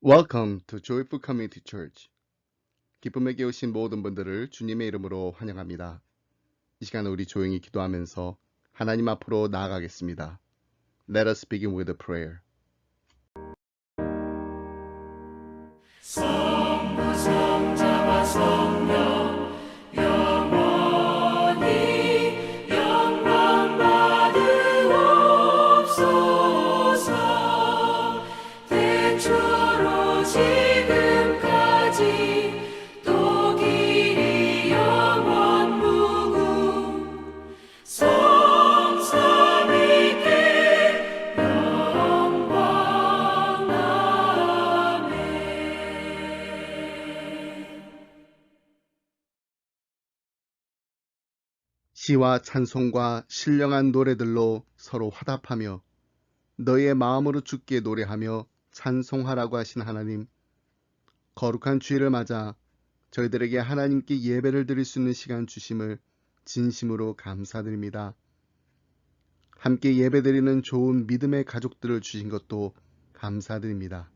Welcome to Joyful Community Church. 기쁨에게 오신 모든 분들을 주님의 이름으로 환영합니다. 이 시간에 우리 조용히 기도하면서 하나님 앞으로 나아가겠습니다. Let us begin with a prayer. 성부 성자와 성령 영원히 영광 받으옵소서. 태초로 지금까지 또 길이 영원 무궁 성삼위께 영광. 아멘. 시와 찬송과 신령한 노래들로 서로 화답하며 너의 마음으로 주께 노래하며 찬송하라고 하신 하나님, 거룩한 주일을 맞아 저희들에게 하나님께 예배를 드릴 수 있는 시간 주심을 진심으로 감사드립니다. 함께 예배드리는 좋은 믿음의 가족들을 주신 것도 감사드립니다.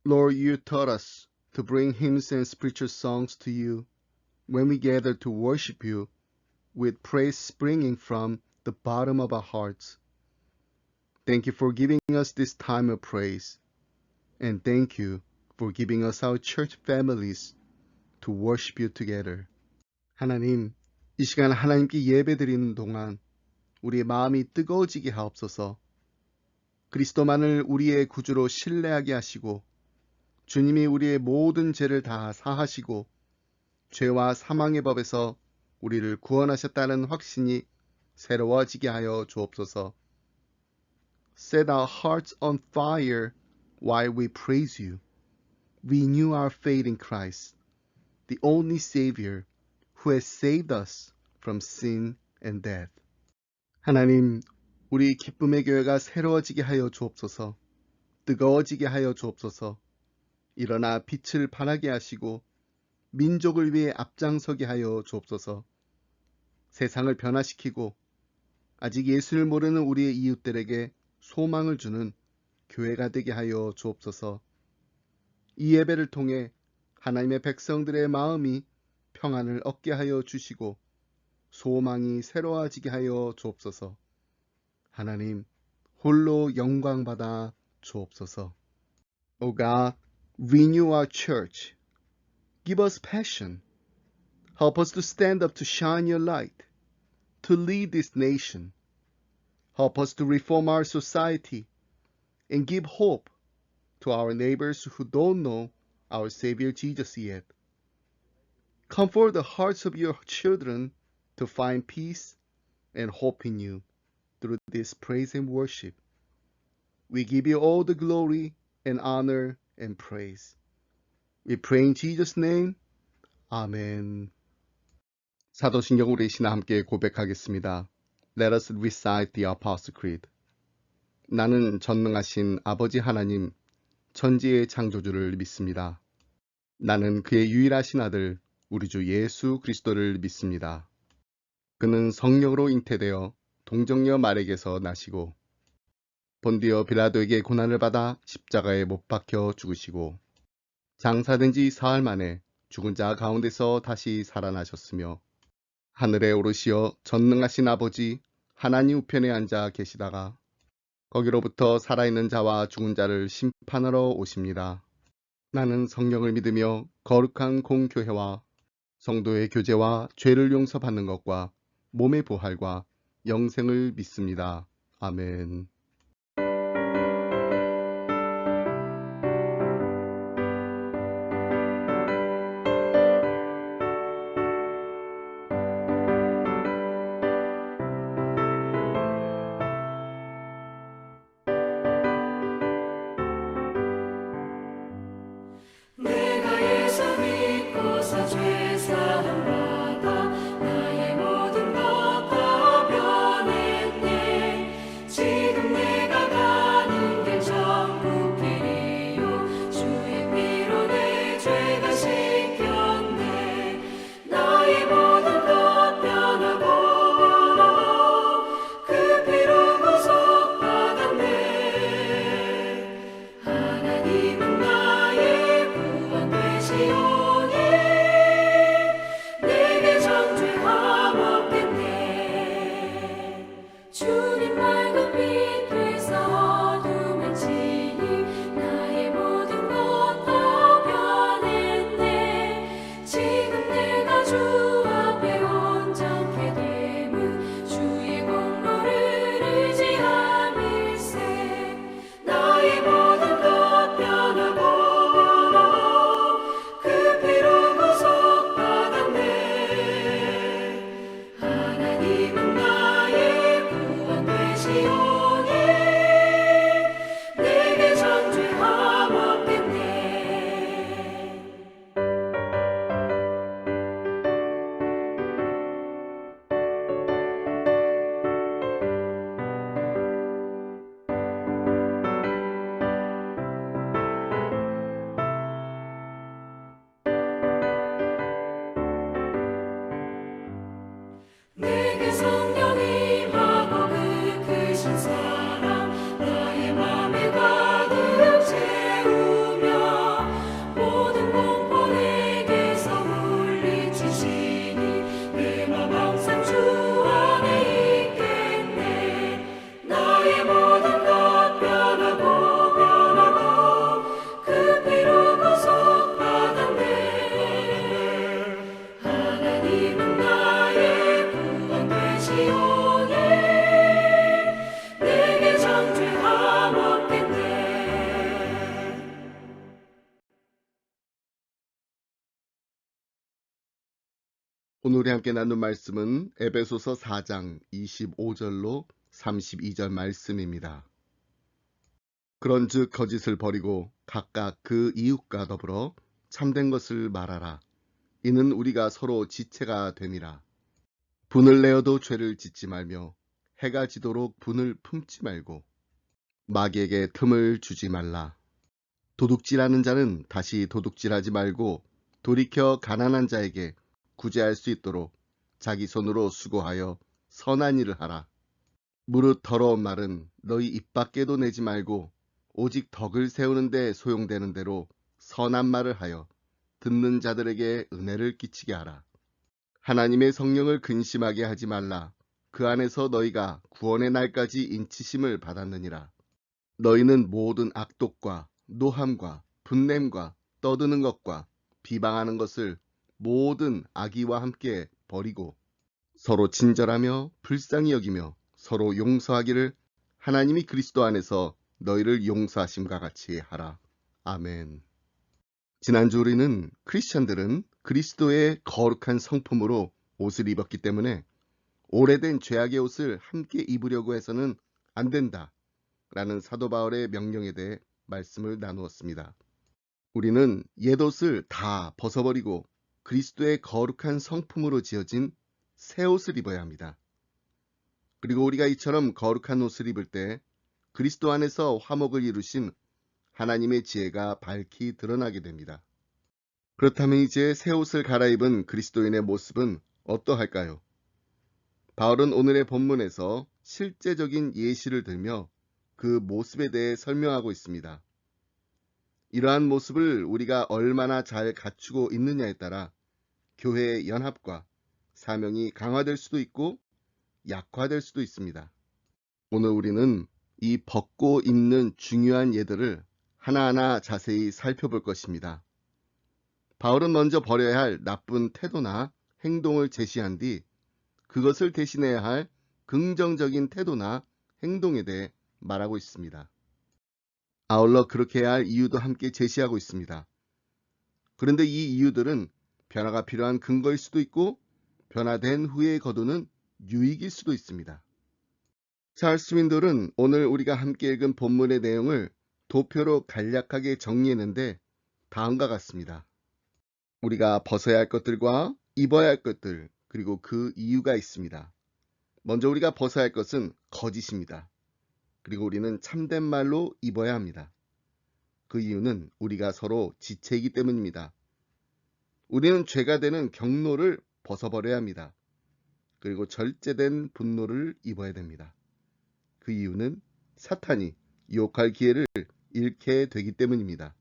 Lord, you taught us to bring hymns and spiritual songs to you when we gather to worship you with praise springing from the bottom of our hearts. Thank you for giving us this time of praise, and thank you for giving us our church families to worship you together. 하나님, 이 시간 하나님께 예배드리는 동안 우리의 마음이 뜨거워지게 하옵소서. 그리스도만을 우리의 구주로 신뢰하게 하시고 주님이 우리의 모든 죄를 다 사하시고 죄와 사망의 법에서 우리를 구원하셨다는 확신이 새로워지게 하여 주옵소서. Set our hearts on fire while we praise you. Renew our faith in Christ, the only Savior who has saved us from sin and death. 하나님, 우리 기쁨의 교회가 새로워지게 하여 주옵소서. 뜨거워지게 하여 주옵소서. 일어나 빛을 발하게 하시고 민족을 위해 앞장서게 하여 주옵소서. 세상을 변화시키고 아직 예수를 모르는 우리의 이웃들에게 소망을 주는 교회가 되게 하여 주옵소서. 이 예배를 통해 하나님의 백성들의 마음이 평안을 얻게 하여 주시고 소망이 새로워지게 하여 주옵소서. 하나님, 홀로 영광받아 주옵소서. O God, renew our church. Give us passion. Help us to stand up to shine your light, to lead this nation. Help us to reform our society and give hope to our neighbors who don't know our Savior Jesus yet. Comfort the hearts of your children to find peace and hope in you through this praise and worship. We give you all the glory and honor and praise. We pray in Jesus' name. 아멘. 사도신경 우리 신화 함께 고백하겠습니다. Let us recite the Apostle Creed. 나는 전능하신 아버지 하나님, 천지의 창조주를 믿습니다. 나는 그의 유일하신 아들, 우리 주 예수 그리스도를 믿습니다. 그는 성령으로 잉태되어 동정녀 마리에게서 나시고 본디오 빌라도에게 고난을 받아 십자가에 못 박혀 죽으시고 장사된 지 사흘 만에 죽은 자 가운데서 다시 살아나셨으며 하늘에 오르시어 전능하신 아버지 하나님 우편에 앉아 계시다가 거기로부터 살아있는 자와 죽은 자를 심판하러 오십니다. 나는 성령을 믿으며 거룩한 공교회와 성도의 교제와 죄를 용서받는 것과 몸의 부활과 영생을 믿습니다. 아멘. 내가 예수 믿고서 죄 사함 받아 나의 모든 것 다 변했네. 지금 오늘 우리 함께 나눈 말씀은 에베소서 4장 25절로 32절 말씀입니다. 그런즉 거짓을 버리고 각각 그 이웃과 더불어 참된 것을 말하라. 이는 우리가 서로 지체가 됨이라. 분을 내어도 죄를 짓지 말며 해가 지도록 분을 품지 말고 마귀에게 틈을 주지 말라. 도둑질하는 자는 다시 도둑질하지 말고 돌이켜 가난한 자에게 구제할 수 있도록 자기 손으로 수고하여 선한 일을 하라. 무릇 더러운 말은 너희 입 밖에도 내지 말고 오직 덕을 세우는 데 소용되는 대로 선한 말을 하여 듣는 자들에게 은혜를 끼치게 하라. 하나님의 성령을 근심하게 하지 말라. 그 안에서 너희가 구원의 날까지 인치심을 받았느니라. 너희는 모든 악독과 노함과 분냄과 떠드는 것과 비방하는 것을 모든 악의와 함께 버리고 서로 친절하며 불쌍히 여기며 서로 용서하기를 하나님이 그리스도 안에서 너희를 용서하심과 같이 하라. 아멘. 지난주 우리는 크리스천들은 그리스도의 거룩한 성품으로 옷을 입었기 때문에 오래된 죄악의 옷을 함께 입으려고 해서는 안 된다 라는 사도 바울의 명령에 대해 말씀을 나누었습니다. 우리는 옛옷을 다 벗어버리고 그리스도의 거룩한 성품으로 지어진 새 옷을 입어야 합니다. 그리고 우리가 이처럼 거룩한 옷을 입을 때 그리스도 안에서 화목을 이루신 하나님의 지혜가 밝히 드러나게 됩니다. 그렇다면 이제 새 옷을 갈아입은 그리스도인의 모습은 어떠할까요? 바울은 오늘의 본문에서 실제적인 예시를 들며 그 모습에 대해 설명하고 있습니다. 이러한 모습을 우리가 얼마나 잘 갖추고 있느냐에 따라 교회의 연합과 사명이 강화될 수도 있고 약화될 수도 있습니다. 오늘 우리는 이 벗고 입는 중요한 예들을 하나하나 자세히 살펴볼 것입니다. 바울은 먼저 버려야 할 나쁜 태도나 행동을 제시한 뒤 그것을 대신해야 할 긍정적인 태도나 행동에 대해 말하고 있습니다. 아울러 그렇게 해야 할 이유도 함께 제시하고 있습니다. 그런데 이 이유들은 변화가 필요한 근거일 수도 있고 변화된 후에 거두는 유익일 수도 있습니다. 찰스 윈돌은 오늘 우리가 함께 읽은 본문의 내용을 도표로 간략하게 정리했는데 다음과 같습니다. 우리가 벗어야 할 것들과 입어야 할 것들, 그리고 그 이유가 있습니다. 먼저 우리가 벗어야 할 것은 거짓입니다. 그리고 우리는 참된 말로 입어야 합니다. 그 이유는 우리가 서로 지체이기 때문입니다. 우리는 죄가 되는 경노를 벗어버려야 합니다. 그리고 절제된 분노를 입어야 됩니다. 그 이유는 사탄이 유혹할 기회를 잃게 되기 때문입니다.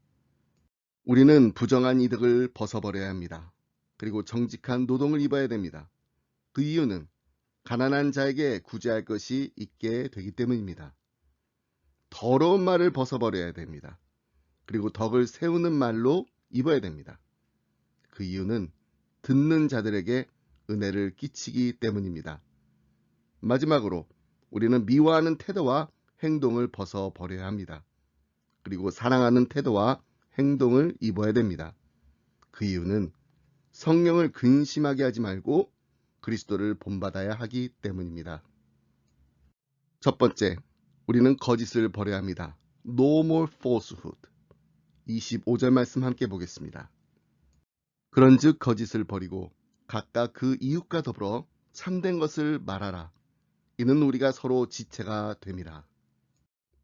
우리는 부정한 이득을 벗어버려야 합니다. 그리고 정직한 노동을 입어야 됩니다. 그 이유는 가난한 자에게 구제할 것이 있게 되기 때문입니다. 더러운 말을 벗어버려야 됩니다. 그리고 덕을 세우는 말로 입어야 됩니다. 그 이유는 듣는 자들에게 은혜를 끼치기 때문입니다. 마지막으로 우리는 미워하는 태도와 행동을 벗어버려야 합니다. 그리고 사랑하는 태도와 행동을 입어야 됩니다. 그 이유는 성령을 근심하게 하지 말고 그리스도를 본받아야 하기 때문입니다. 첫 번째, 우리는 거짓을 버려야 합니다. No more falsehood. 25절 말씀 함께 보겠습니다. 그런즉 거짓을 버리고 각각 그 이웃과 더불어 참된 것을 말하라. 이는 우리가 서로 지체가 됨이라.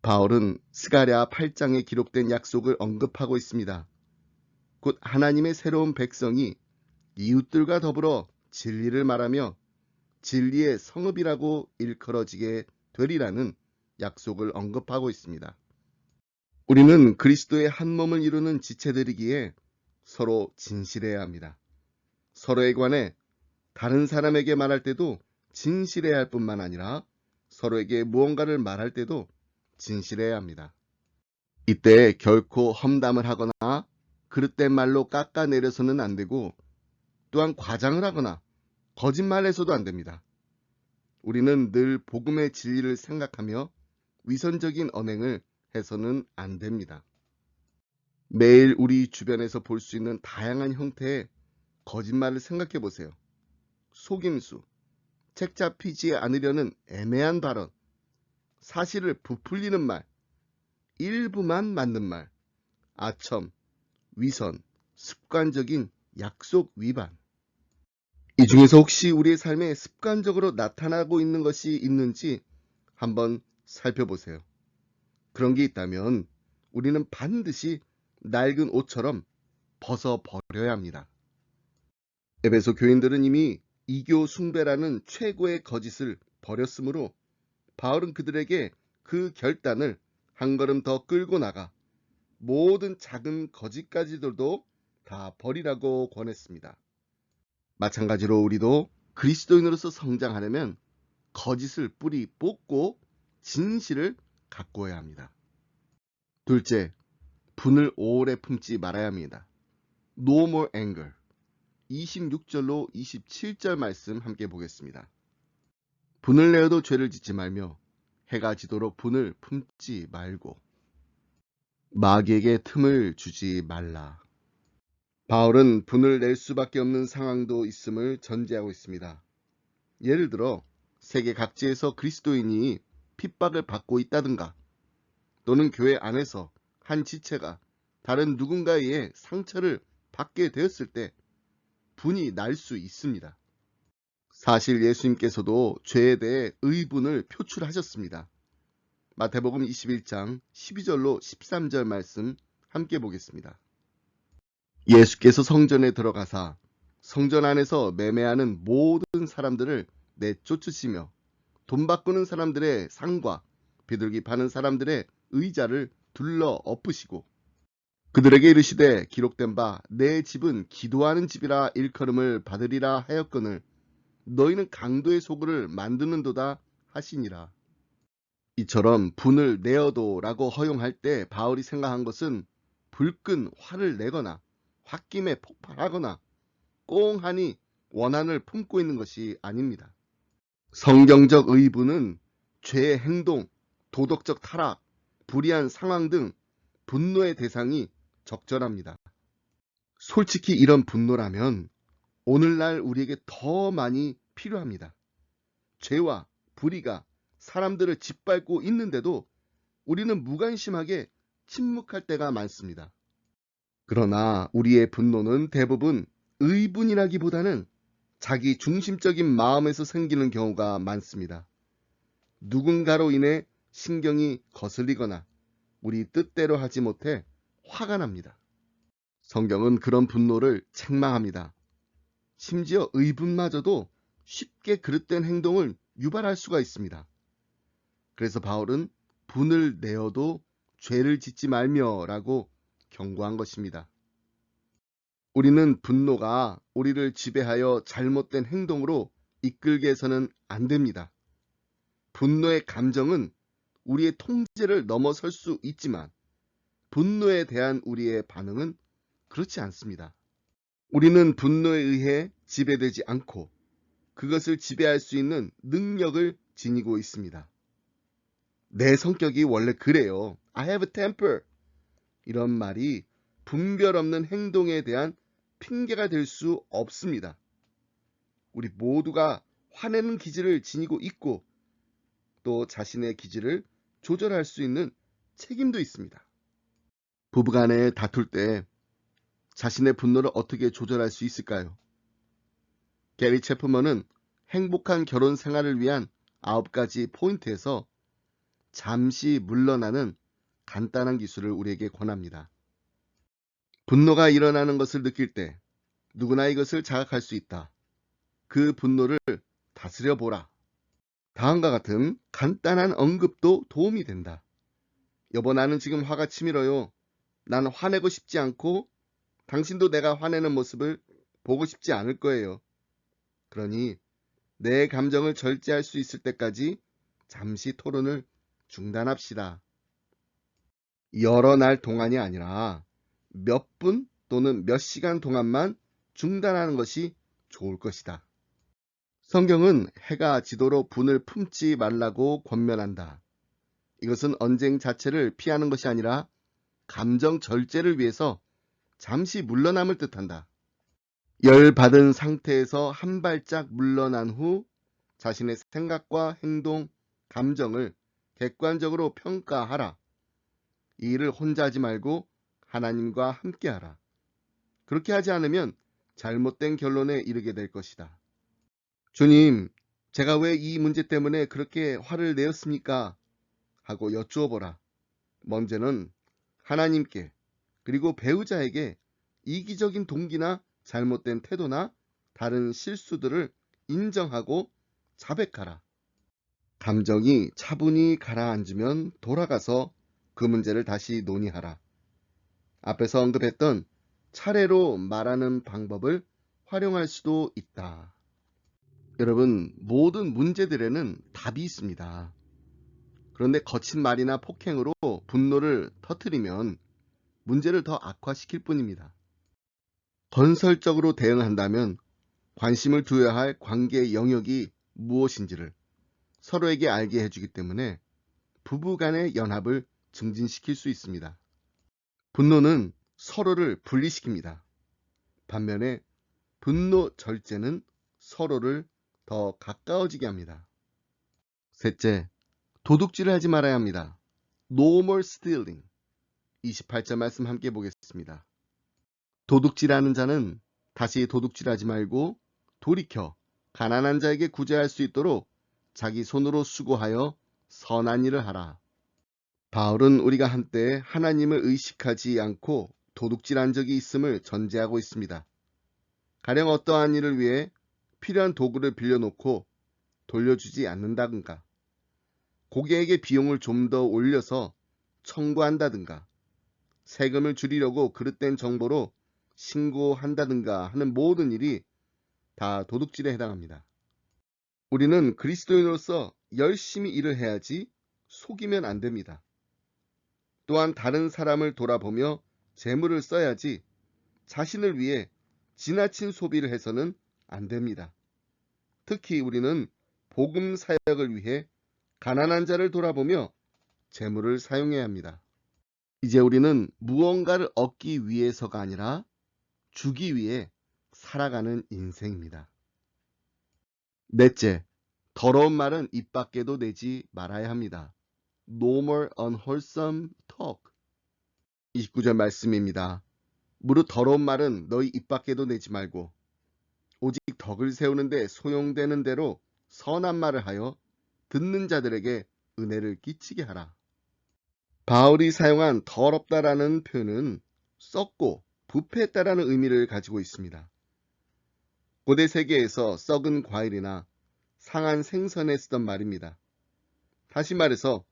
바울은 스가랴 8장에 기록된 약속을 언급하고 있습니다. 곧 하나님의 새로운 백성이 이웃들과 더불어 진리를 말하며 진리의 성읍이라고 일컬어지게 되리라는 약속을 언급하고 있습니다. 우리는 그리스도의 한 몸을 이루는 지체들이기에 서로 진실해야 합니다. 서로에 관해 다른 사람에게 말할 때도 진실해야 할 뿐만 아니라 서로에게 무언가를 말할 때도 진실해야 합니다. 이때 결코 험담을 하거나 그릇된 말로 깎아내려서는 안 되고 또한 과장을 하거나 거짓말해서도 안 됩니다. 우리는 늘 복음의 진리를 생각하며 위선적인 언행을 해서는 안 됩니다. 매일 우리 주변에서 볼 수 있는 다양한 형태의 거짓말을 생각해 보세요. 속임수, 책 잡히지 않으려는 애매한 발언, 사실을 부풀리는 말, 일부만 맞는 말, 아첨, 위선, 습관적인 약속 위반. 이 중에서 혹시 우리의 삶에 습관적으로 나타나고 있는 것이 있는지 한번 살펴보세요. 그런 게 있다면 우리는 반드시 낡은 옷처럼 벗어버려야 합니다. 에베소 교인들은 이미 이교 숭배라는 최고의 거짓을 버렸으므로 바울은 그들에게 그 결단을 한 걸음 더 끌고 나가 모든 작은 거짓까지도 다 버리라고 권했습니다. 마찬가지로 우리도 그리스도인으로서 성장하려면 거짓을 뿌리 뽑고 진실을 가꾸어야 합니다. 둘째, 분을 오래 품지 말아야 합니다. No more anger. 26절로 27절 말씀 함께 보겠습니다. 분을 내어도 죄를 짓지 말며 해가 지도록 분을 품지 말고 마귀에게 틈을 주지 말라. 바울은 분을 낼 수밖에 없는 상황도 있음을 전제하고 있습니다. 예를 들어 세계 각지에서 그리스도인이 핍박을 받고 있다든가 또는 교회 안에서 한 지체가 다른 누군가에 의해 상처를 받게 되었을 때 분이 날 수 있습니다. 사실 예수님께서도 죄에 대해 의분을 표출하셨습니다. 마태복음 21장 12절로 13절 말씀 함께 보겠습니다. 예수께서 성전에 들어가사 성전 안에서 매매하는 모든 사람들을 내쫓으시며 돈 바꾸는 사람들의 상과 비둘기 파는 사람들의 의자를 둘러 엎으시고 그들에게 이르시되 기록된 바 내 집은 기도하는 집이라 일컬음을 받으리라 하였거늘 너희는 강도의 소굴을 만드는도다 하시니라. 이처럼 분을 내어도라고 허용할 때 바울이 생각한 것은 불끈 화를 내거나 홧김에 폭발하거나 꽁하니 원한을 품고 있는 것이 아닙니다. 성경적 의분은 죄의 행동, 도덕적 타락, 불의한 상황 등 분노의 대상이 적절합니다. 솔직히 이런 분노라면 오늘날 우리에게 더 많이 필요합니다. 죄와 불의가 사람들을 짓밟고 있는데도 우리는 무관심하게 침묵할 때가 많습니다. 그러나 우리의 분노는 대부분 의분이라기보다는 자기 중심적인 마음에서 생기는 경우가 많습니다. 누군가로 인해 신경이 거슬리거나 우리 뜻대로 하지 못해 화가 납니다. 성경은 그런 분노를 책망합니다. 심지어 의분마저도 쉽게 그릇된 행동을 유발할 수가 있습니다. 그래서 바울은 분을 내어도 죄를 짓지 말며라고 경고한 것입니다. 우리는 분노가 우리를 지배하여 잘못된 행동으로 이끌게 해서는 안 됩니다. 분노의 감정은 우리의 통제를 넘어설 수 있지만 분노에 대한 우리의 반응은 그렇지 않습니다. 우리는 분노에 의해 지배되지 않고 그것을 지배할 수 있는 능력을 지니고 있습니다. 내 성격이 원래 그래요. I have a temper. 이런 말이 분별 없는 행동에 대한 핑계가 될 수 없습니다. 우리 모두가 화내는 기질을 지니고 있고 또 자신의 기질을 조절할 수 있는 책임도 있습니다. 부부간에 다툴 때 자신의 분노를 어떻게 조절할 수 있을까요? 게리 체프먼은 행복한 결혼 생활을 위한 9가지 포인트에서 잠시 물러나는 간단한 기술을 우리에게 권합니다. 분노가 일어나는 것을 느낄 때 누구나 이것을 자각할 수 있다. 그 분노를 다스려 보라. 다음과 같은 간단한 언급도 도움이 된다. 여보, 나는 지금 화가 치밀어요. 난 화내고 싶지 않고 당신도 내가 화내는 모습을 보고 싶지 않을 거예요. 그러니 내 감정을 절제할 수 있을 때까지 잠시 토론을 중단합시다. 여러 날 동안이 아니라 몇 분 또는 몇 시간 동안만 중단하는 것이 좋을 것이다. 성경은 해가 지도록 분을 품지 말라고 권면한다. 이것은 언쟁 자체를 피하는 것이 아니라 감정 절제를 위해서 잠시 물러남을 뜻한다. 열받은 상태에서 한 발짝 물러난 후 자신의 생각과 행동, 감정을 객관적으로 평가하라. 이 일을 혼자 하지 말고 하나님과 함께 하라. 그렇게 하지 않으면 잘못된 결론에 이르게 될 것이다. 주님, 제가 왜 이 문제 때문에 그렇게 화를 내었습니까? 하고 여쭈어 보라. 먼저는 하나님께 그리고 배우자에게 이기적인 동기나 잘못된 태도나 다른 실수들을 인정하고 자백하라. 감정이 차분히 가라앉으면 돌아가서 그 문제를 다시 논의하라. 앞에서 언급했던 차례로 말하는 방법을 활용할 수도 있다. 여러분, 모든 문제들에는 답이 있습니다. 그런데 거친 말이나 폭행으로 분노를 터뜨리면 문제를 더 악화시킬 뿐입니다. 건설적으로 대응한다면 관심을 두어야 할 관계의 영역이 무엇인지를 서로에게 알게 해주기 때문에 부부 간의 연합을 증진시킬 수 있습니다. 분노는 서로를 분리시킵니다. 반면에 분노 절제는 서로를 더 가까워지게 합니다. 셋째, 도둑질을 하지 말아야 합니다. No more stealing. 28절 말씀 함께 보겠습니다. 도둑질하는 자는 다시 도둑질하지 말고 돌이켜 가난한 자에게 구제할 수 있도록 자기 손으로 수고하여 선한 일을 하라. 바울은 우리가 한때 하나님을 의식하지 않고 도둑질한 적이 있음을 전제하고 있습니다. 가령 어떠한 일을 위해 필요한 도구를 빌려놓고 돌려주지 않는다든가, 고객에게 비용을 좀 더 올려서 청구한다든가, 세금을 줄이려고 그릇된 정보로 신고한다든가 하는 모든 일이 다 도둑질에 해당합니다. 우리는 그리스도인으로서 열심히 일을 해야지 속이면 안 됩니다. 또한 다른 사람을 돌아보며 재물을 써야지 자신을 위해 지나친 소비를 해서는 안 됩니다. 특히 우리는 복음 사역을 위해 가난한 자를 돌아보며 재물을 사용해야 합니다. 이제 우리는 무언가를 얻기 위해서가 아니라 주기 위해 살아가는 인생입니다. 넷째, 더러운 말은 입 밖에도 내지 말아야 합니다. No more unwholesome talk. 29절 말씀입니다. 무릇 더러운 말은 너희 입 밖에도 내지 말고 오직 덕을 세우는데 소용되는 대로 선한 말을 하여 듣는 자들에게 은혜를 끼치게 하라. 바울이 사용한 더럽다라는 표현은 썩고 부패했다라는 의미를 가지고 있습니다. 고대 세계에서 썩은 과일이나 상한 생선에 쓰던 말입니다. 다시 말해서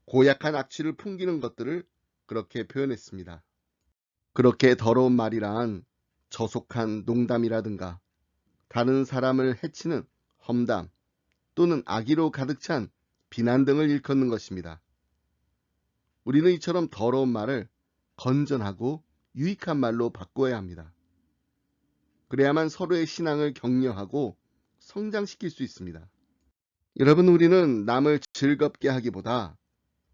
고약한 악취를 풍기는 것들을 그렇게 표현했습니다. 그렇게 더러운 말이란 저속한 농담이라든가 다른 사람을 해치는 험담 또는 악의로 가득 찬 비난 등을 일컫는 것입니다. 우리는 이처럼 더러운 말을 건전하고 유익한 말로 바꿔야 합니다. 그래야만 서로의 신앙을 격려하고 성장시킬 수 있습니다. 여러분, 우리는 남을 즐겁게 하기보다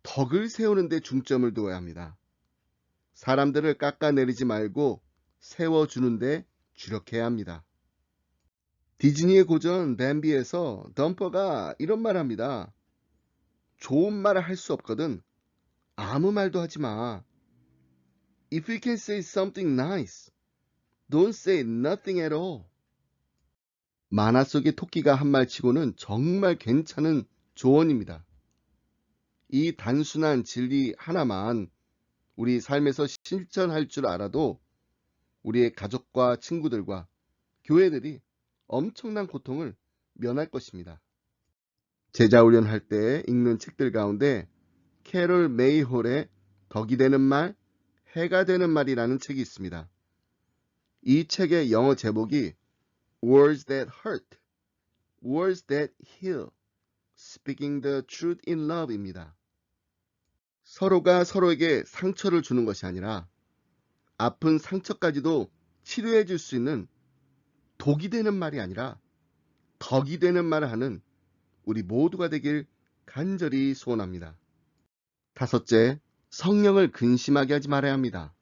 덕을 세우는 데 중점을 두어야 합니다. 사람들을 깎아내리지 말고 세워주는 데 주력해야 합니다. 디즈니의 고전 뱀비에서 덤퍼가 이런 말을 합니다. 좋은 말을 할 수 없거든 아무 말도 하지 마. If you can say something nice, don't say nothing at all. 만화 속의 토끼가 한 말 치고는 정말 괜찮은 조언입니다. 이 단순한 진리 하나만 우리 삶에서 실천할 줄 알아도 우리의 가족과 친구들과 교회들이 엄청난 고통을 면할 것입니다. 제자훈련할 때 읽는 책들 가운데 캐롤 메이홀의 덕이 되는 말, 해가 되는 말이라는 책이 있습니다. 이 책의 영어 제목이 Words That Hurt, Words That Heal, Speaking the Truth in Love입니다. 서로가 서로에게 상처를 주는 것이 아니라 아픈 상처까지도 치료해 줄 수 있는 독이 되는 말이 아니라 덕이 되는 말을 하는 우리 모두가 되길 간절히 소원합니다. 다섯째, 성령을 근심하게 하지 말아야 합니다.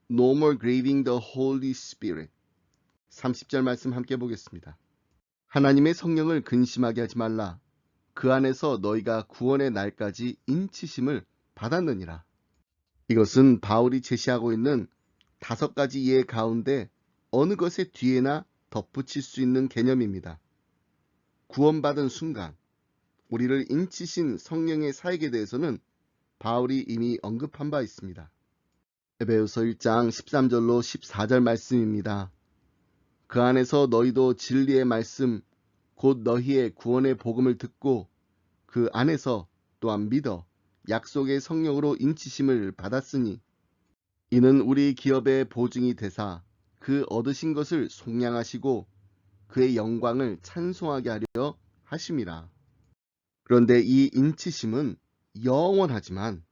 No more grieving the Holy Spirit. 30절 말씀 함께 보겠습니다. 하나님의 성령을 근심하게 하지 말라. 그 안에서 너희가 구원의 날까지 인치심을 받았느니라. 이것은 바울이 제시하고 있는 5가지 예 가운데 어느 것의 뒤에나 덧붙일 수 있는 개념입니다. 구원받은 순간 우리를 인치신 성령의 사역에 대해서는 바울이 이미 언급한 바 있습니다. 에베소서 1장 13절로 14절 말씀입니다. 그 안에서 너희도 진리의 말씀 곧 너희의 구원의 복음을 듣고 그 안에서 또한 믿어 약속의 성령으로 인치심을 받았으니 이는 우리 기업의 보증이 되사 그 얻으신 것을 속량하시고 그의 영광을 찬송하게 하려 하심이라. 그런데 이 인치심은 영원하지만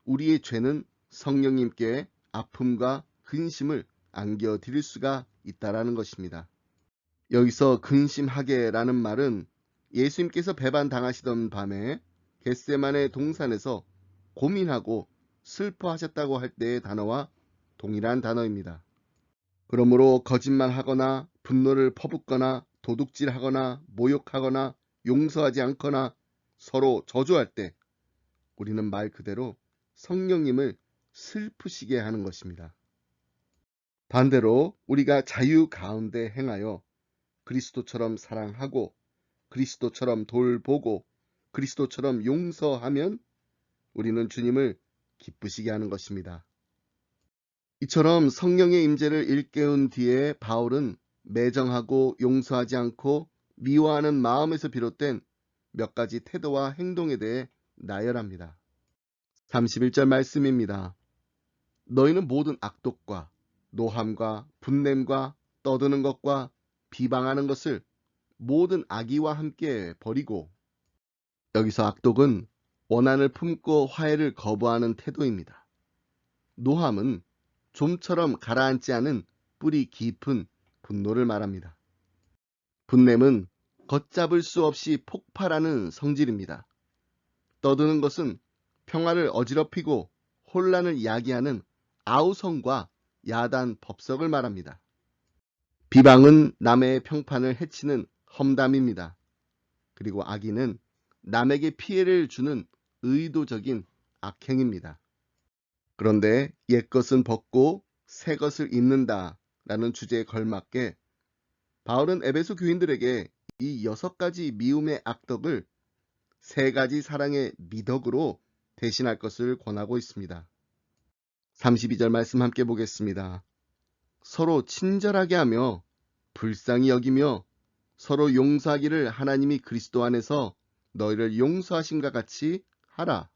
우리의 죄는 성령님께 아픔과 근심을 안겨드릴 수가 있다라는 것입니다. 여기서 근심하게라는 말은 예수님께서 배반당하시던 밤에 겟세마네 동산에서 고민하고 슬퍼하셨다고 할 때의 단어와 동일한 단어입니다. 그러므로 거짓말하거나 분노를 퍼붓거나 도둑질하거나 모욕하거나 용서하지 않거나 서로 저주할 때 우리는 말 그대로 성령님을 슬프시게 하는 것입니다. 반대로 우리가 자유 가운데 행하여 그리스도처럼 사랑하고 그리스도처럼 돌보고 그리스도처럼 용서하면 우리는 주님을 기쁘시게 하는 것입니다. 이처럼 성령의 임재를 일깨운 뒤에 바울은 매정하고 용서하지 않고 미워하는 마음에서 비롯된 몇 가지 태도와 행동에 대해 나열합니다. 31절 말씀입니다. 너희는 모든 악독과 노함과 분냄과 떠드는 것과 비방하는 것을 모든 악의와 함께 버리고, 여기서 악독은 원한을 품고 화해를 거부하는 태도입니다. 노함은 좀처럼 가라앉지 않은 뿌리 깊은 분노를 말합니다. 분냄은 걷잡을 수 없이 폭발하는 성질입니다. 떠드는 것은 평화를 어지럽히고 혼란을 야기하는 아우성과 야단 법석을 말합니다. 비방은 남의 평판을 해치는 험담입니다. 그리고 악의는 남에게 피해를 주는 의도적인 악행입니다. 그런데 옛것은 벗고 새것을 입는다 라는 주제에 걸맞게 바울은 에베소 교인들에게 이 6가지 미움의 악덕을 3가지 사랑의 미덕으로 대신할 것을 권하고 있습니다. 32절 말씀 함께 보겠습니다. 서로 친절하게 하며 불쌍히 여기며 서로 용서하기를 하나님이 그리스도 안에서 너희를 용서하심과 같이 하라.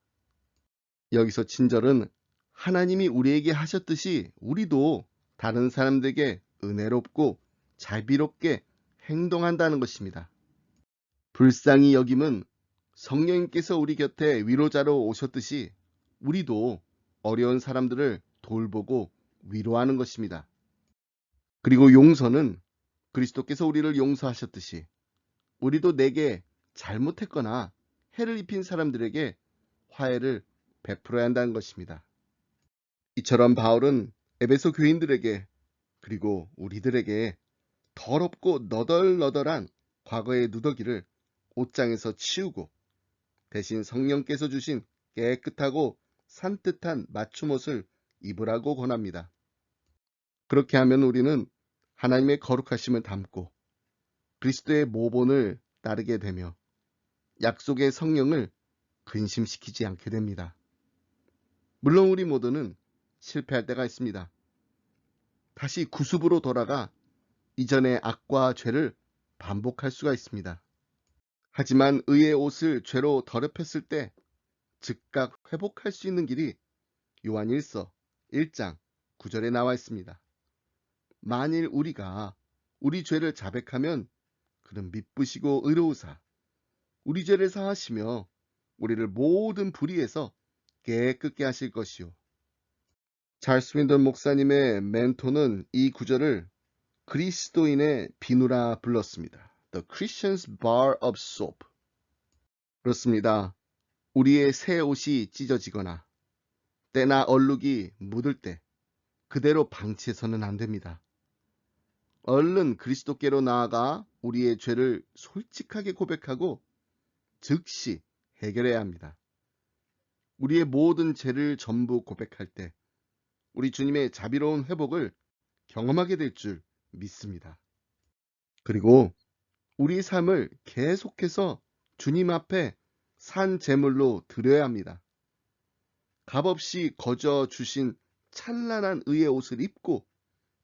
여기서 친절은 하나님이 우리에게 하셨듯이 우리도 다른 사람들에게 은혜롭고 자비롭게 행동한다는 것입니다. 불쌍히 여김은 성령님께서 우리 곁에 위로자로 오셨듯이 우리도 어려운 사람들을 돌보고 위로하는 것입니다. 그리고 용서는 그리스도께서 우리를 용서하셨듯이 우리도 내게 잘못했거나 해를 입힌 사람들에게 화해를 베풀어야 한다는 것입니다. 이처럼 바울은 에베소 교인들에게 그리고 우리들에게 더럽고 너덜너덜한 과거의 누더기를 옷장에서 치우고 대신 성령께서 주신 깨끗하고 산뜻한 맞춤옷을 입으라고 권합니다. 그렇게 하면 우리는 하나님의 거룩하심을 담고 그리스도의 모본을 따르게 되며 약속의 성령을 근심시키지 않게 됩니다. 물론 우리 모두는 실패할 때가 있습니다. 다시 구습으로 돌아가 이전의 악과 죄를 반복할 수가 있습니다. 하지만 의의 옷을 죄로 더럽혔을 때 즉각 회복할 수 있는 길이 요한 1서 1장 9절에 나와 있습니다. 만일 우리가 우리 죄를 자백하면 그는 미쁘시고 의로우사 우리 죄를 사하시며 우리를 모든 불의에서 깨끗게 하실 것이요. 찰스 스윈던 목사님의 멘토는 이 구절을 그리스도인의 비누라 불렀습니다. The Christian's bar of soap. 그렇습니다. 우리의 새 옷이 찢어지거나 때나 얼룩이 묻을 때 그대로 방치해서는 안 됩니다. 얼른 그리스도께로 나아가 우리의 죄를 솔직하게 고백하고 즉시 해결해야 합니다. 우리의 모든 죄를 전부 고백할 때 우리 주님의 자비로운 회복을 경험하게 될 줄 믿습니다. 그리고 우리 삶을 계속해서 주님 앞에 산 제물로 드려야 합니다. 값없이 거저 주신 찬란한 의의 옷을 입고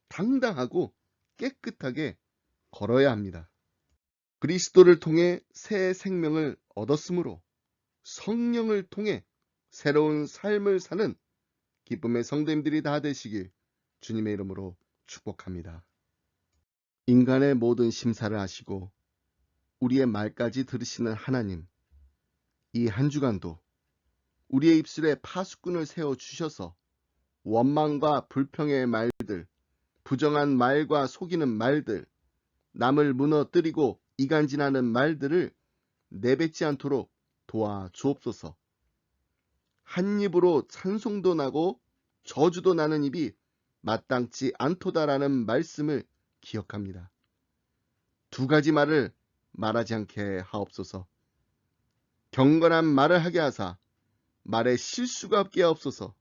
당당하고 깨끗하게 걸어야 합니다. 그리스도를 통해 새 생명을 얻었으므로 성령을 통해 새로운 삶을 사는 기쁨의 성도님들이 다 되시길 주님의 이름으로 축복합니다. 인간의 모든 심사를 하시고 우리의 말까지 들으시는 하나님, 이 한 주간도 우리의 입술에 파수꾼을 세워주셔서 원망과 불평의 말들, 부정한 말과 속이는 말들, 남을 무너뜨리고 이간질하는 말들을 내뱉지 않도록 도와주옵소서. 한 입으로 찬송도 나고 저주도 나는 입이 마땅치 않도다라는 말씀을 기억합니다. 두 가지 말을 말하지 않게 하옵소서. 경건한 말을 하게 하사 말에 실수가 없게 하옵소서.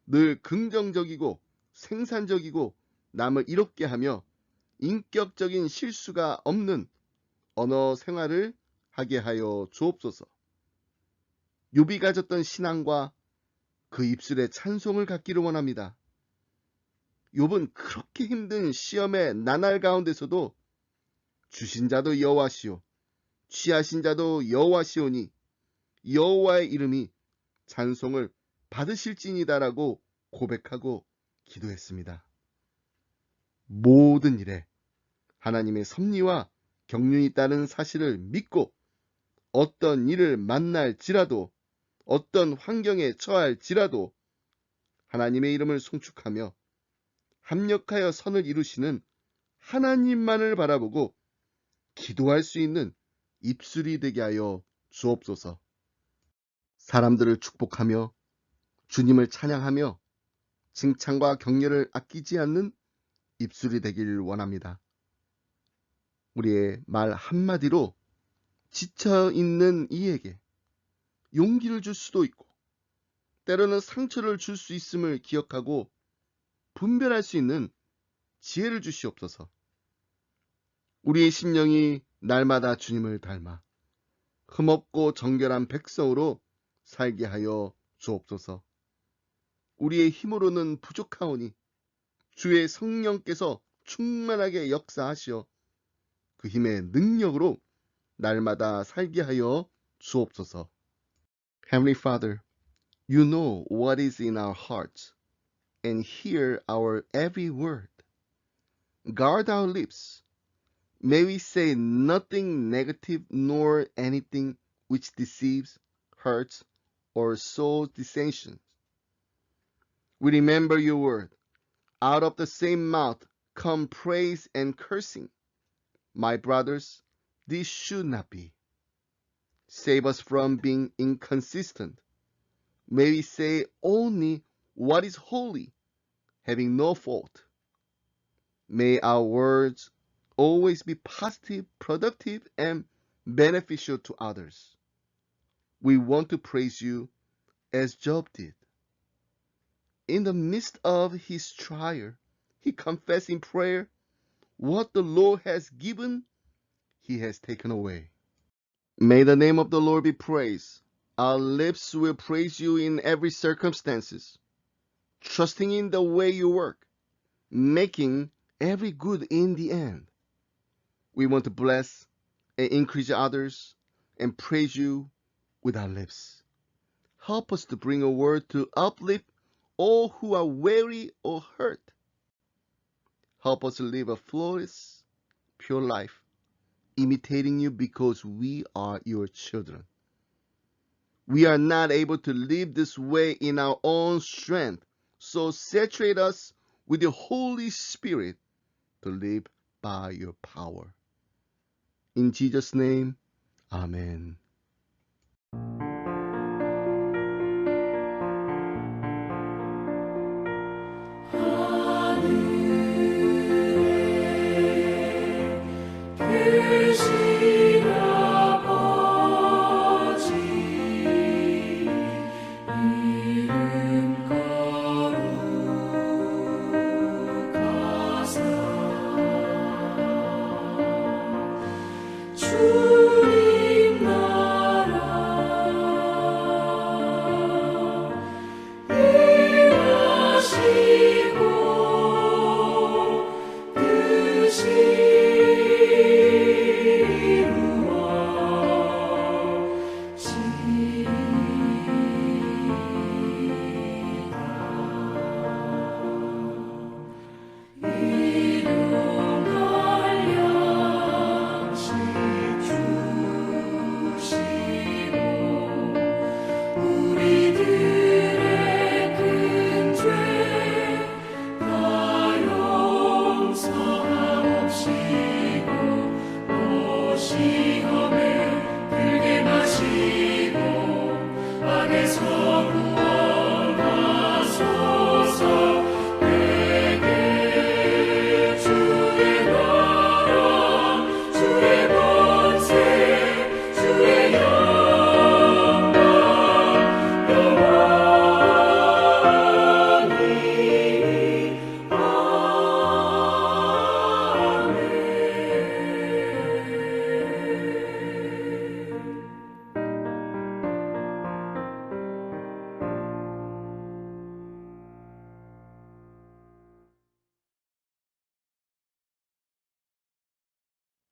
늘 긍정적이고 생산적이고 남을 이롭게 하며 인격적인 실수가 없는 언어 생활을 하게 하여 주옵소서. 욥이 가졌던 신앙과 그 입술의 찬송을 갖기를 원합니다. 욥은 그렇게 힘든 시험의 나날 가운데서도 주신 자도 여호와시오 취하신 자도 여호와시오니 여호와의 이름이 찬송을 받으실지니다라고 고백하고 기도했습니다. 모든 일에 하나님의 섭리와 경륜이 있다는 사실을 믿고 어떤 일을 만날지라도 어떤 환경에 처할지라도 하나님의 이름을 송축하며 합력하여 선을 이루시는 하나님만을 바라보고 기도할 수 있는 입술이 되게 하여 주옵소서. 사람들을 축복하며 주님을 찬양하며 칭찬과 격려를 아끼지 않는 입술이 되길 원합니다. 우리의 말 한마디로 지쳐있는 이에게 용기를 줄 수도 있고 때로는 상처를 줄 수 있음을 기억하고 분별할 수 있는 지혜를 주시옵소서. 우리의 심령이 날마다 주님을 닮아 흠없고 정결한 백성으로 살게 하여 주옵소서. 우리의 힘으로는 부족하오니 주의 성령께서 충만하게 역사하시어 그 힘의 능력으로 날마다 살게 하여 주옵소서. Heavenly Father, you know what is in our hearts and hear our every word. Guard our lips. May we say nothing negative nor anything which deceives, hurts, or sows dissension. We remember your word. Out of the same mouth come praise and cursing. My brothers, this should not be. Save us from being inconsistent. May we say only what is holy, having no fault. May our words always be positive, productive, and beneficial to others. We want to praise you as Job did. In the midst of his trial, he confessed in prayer, what the Lord has given, he has taken away. May the name of the Lord be praised. Our lips will praise you in every circumstances, trusting in the way you work, making every good in the end. We want to bless and increase others and praise you with our lips. Help us to bring a word to uplift all who are weary or hurt. Help us to live a flawless, pure life, imitating you because we are your children. We are not able to live this way in our own strength, so saturate us with your Holy Spirit to live by your power. In Jesus' name, Amen.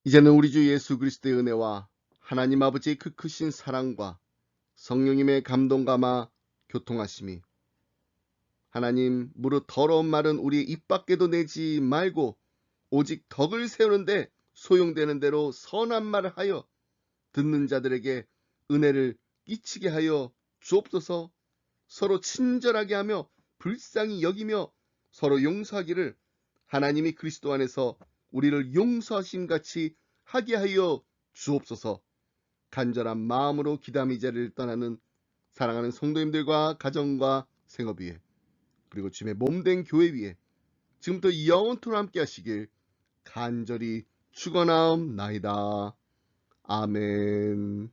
이제는 우리 주 예수 그리스도의 은혜와 하나님 아버지의 그 크신 사랑과 성령님의 감동감화 교통하심이 하나님 무릇 더러운 말은 우리의 입 밖에도 내지 말고 오직 덕을 세우는데 소용되는 대로 선한 말을 하여 듣는 자들에게 은혜를 끼치게 하여 주옵소서. 서로 친절하게 하며 불쌍히 여기며 서로 용서하기를 하나님이 그리스도 안에서 우리를 용서하신 같이 하게 하여 주옵소서. 간절한 마음으로 기담 이 자리를 떠나는 사랑하는 성도님들과 가정과 생업 위에 그리고 주님의 몸된 교회 위에 지금부터 영원토록 함께 하시길 간절히 축원하옵나이다. 아멘.